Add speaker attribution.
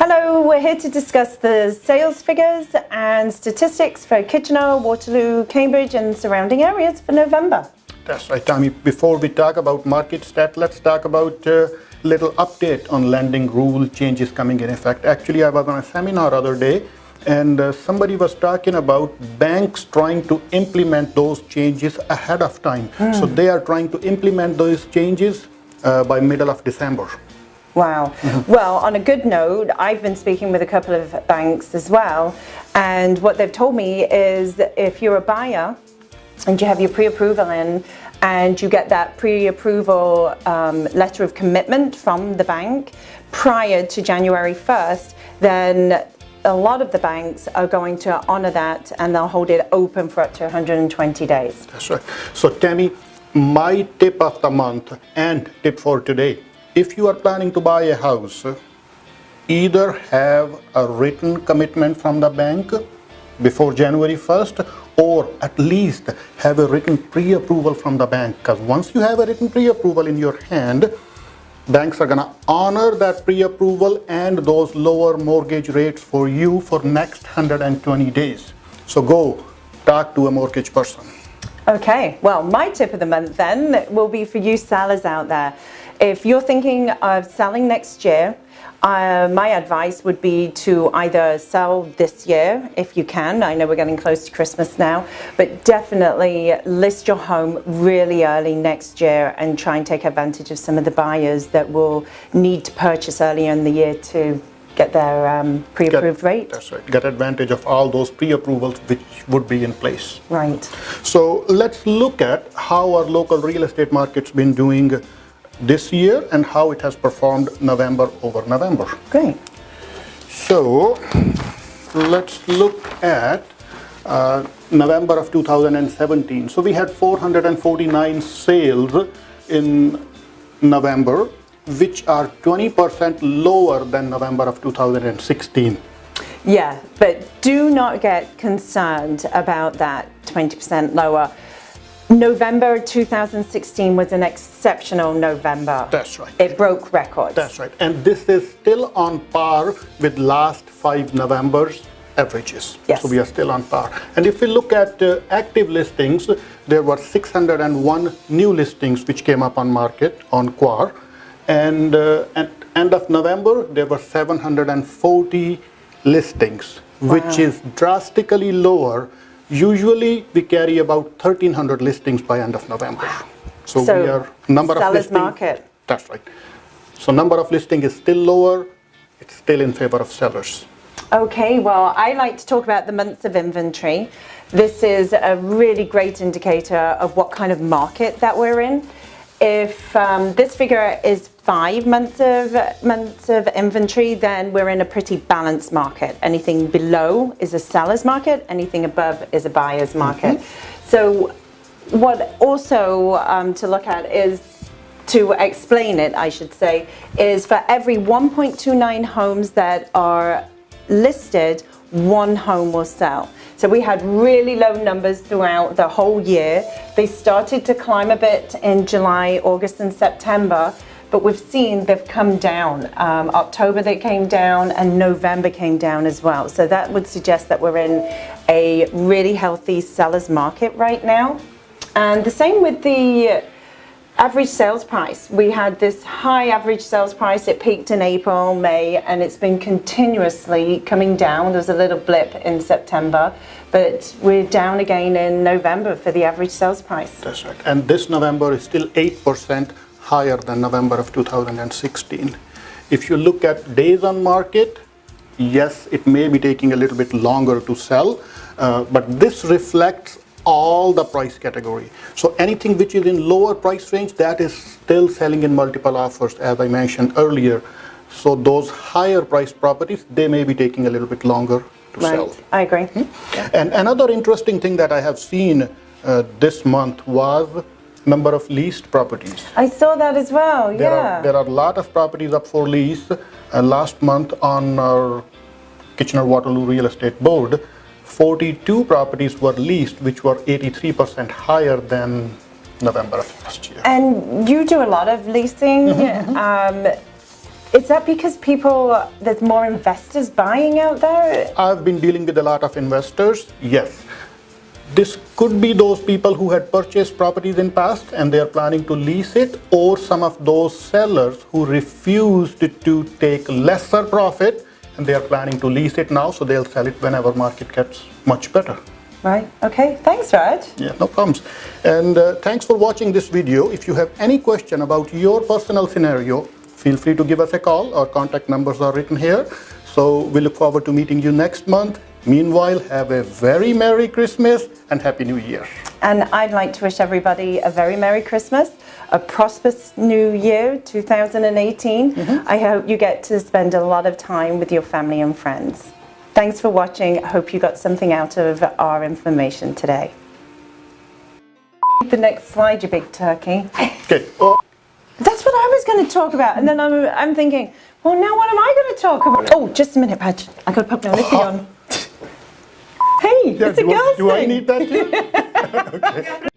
Speaker 1: Hello, we're here to discuss the sales figures and statistics for Kitchener, Waterloo, Cambridge and surrounding areas for November.
Speaker 2: That's right, Tammy. Before we talk about market stat, let's talk about a little update on lending rule changes coming in effect. Actually, I was on a seminar other day and somebody was talking about banks trying to implement those changes ahead of time. So they are trying to implement those changes by middle of December.
Speaker 1: Wow. Well, on a good note, I've been speaking with a couple of banks as well, and what they've told me is that if you're a buyer and you have your pre-approval in and you get that pre-approval letter of commitment from the bank prior to January 1st, then a lot of the banks are going to honor that and they'll hold it open for up to 120 days.
Speaker 2: That's right. So Tammy, my tip of the month and tip for today: if you are planning to buy a house, either have a written commitment from the bank before January 1st or at least have a written pre-approval from the bank, because once you have a written pre-approval in your hand, banks are going to honor that pre-approval and those lower mortgage rates for you for next 120 days. So go talk to a mortgage person.
Speaker 1: Okay, well, my tip of the month then will be for you sellers out there. If you're thinking of selling next year, my advice would be to either sell this year if you can. I know we're getting close to Christmas now, but definitely list your home really early next year and try and take advantage of some of the buyers that will need to purchase earlier in the year to get their pre-approved rate.
Speaker 2: That's right. Get advantage of all those pre-approvals which would be in place.
Speaker 1: Right.
Speaker 2: So let's look at how our local real estate market's been doing this year and how it has performed November over November.
Speaker 1: Great.
Speaker 2: So let's look at November of 2017. So we had 449 sales in November, which are 20% lower than November of 2016.
Speaker 1: Yeah, but do not get concerned about that 20% lower. November 2016 was an exceptional November.
Speaker 2: That's right.
Speaker 1: It broke records.
Speaker 2: That's right. And this is still on par with last 5 Novembers averages.
Speaker 1: Yes.
Speaker 2: So we are still on par. And if we look at active listings, there were 601 new listings which came up on market on Quar. And at end of November, there were 740 listings, which is drastically lower. Usually, we carry about 1,300 listings by end of November. So we are number of listings.
Speaker 1: Market.
Speaker 2: That's right. So number of listing is still lower. It's still in favor of sellers.
Speaker 1: Okay, well, I like to talk about the months of inventory. This is a really great indicator of what kind of market that we're in. If this figure is 5 months of inventory, then we're in a pretty balanced market. Anything below is a seller's market, anything above is a buyer's market. So what also to look at is, to explain it, I should say, is for every 1.29 homes that are listed, 1 home will sell. So we had really low numbers throughout the whole year. They started to climb a bit in July, August and September, but we've seen they've come down. October they came down and November came down as well. So that would suggest that we're in a really healthy seller's market right now. And the same with the average sales price. We had this high average sales price. It peaked in April, May, and it's been continuously coming down. There was a little blip in September, but we're down again in November for the average sales price.
Speaker 2: That's right. And this November is still 8% higher than November of 2016. If you look at days on market, yes, it may be taking a little bit longer to sell, but this reflects all the price category. So anything which is in lower price range, that is still selling in multiple offers, as I mentioned earlier. So those higher priced properties, they may be taking a little bit longer to sell.
Speaker 1: I agree.
Speaker 2: Yeah. And another interesting thing that I have seen this month was number of leased properties.
Speaker 1: I saw that as well,
Speaker 2: There are a lot of properties up for lease. Last month on our Kitchener Waterloo Real Estate Board, 42 properties were leased, which were 83% higher than November of last year.
Speaker 1: And you do a lot of leasing. Is that because there's more investors buying out there?
Speaker 2: I've been dealing with a lot of investors. Yes. This could be those people who had purchased properties in past and they are planning to lease it, or some of those sellers who refused to take lesser profit and they are planning to lease it now, so they'll sell it whenever market gets much better.
Speaker 1: Right, okay. Thanks, Raj.
Speaker 2: Yeah, no problems. And thanks for watching this video. If you have any question about your personal scenario, feel free to give us a call. Our contact numbers are written here. So we look forward to meeting you next month. Meanwhile, have a very Merry Christmas and Happy New Year.
Speaker 1: And I'd like to wish everybody a very Merry Christmas, a prosperous New Year, 2018. I hope you get to spend a lot of time with your family and friends. Thanks for watching. I hope you got something out of our information today. The next slide, you big turkey.
Speaker 2: Okay. Oh.
Speaker 1: That's what I was going to talk about. And then I'm thinking, well, now what am I going to talk about? Oh, just a minute, Raj. I got to put my lippy on. Hey,
Speaker 2: Yeah,
Speaker 1: it's a girl's thing.
Speaker 2: Do I need that too? Okay.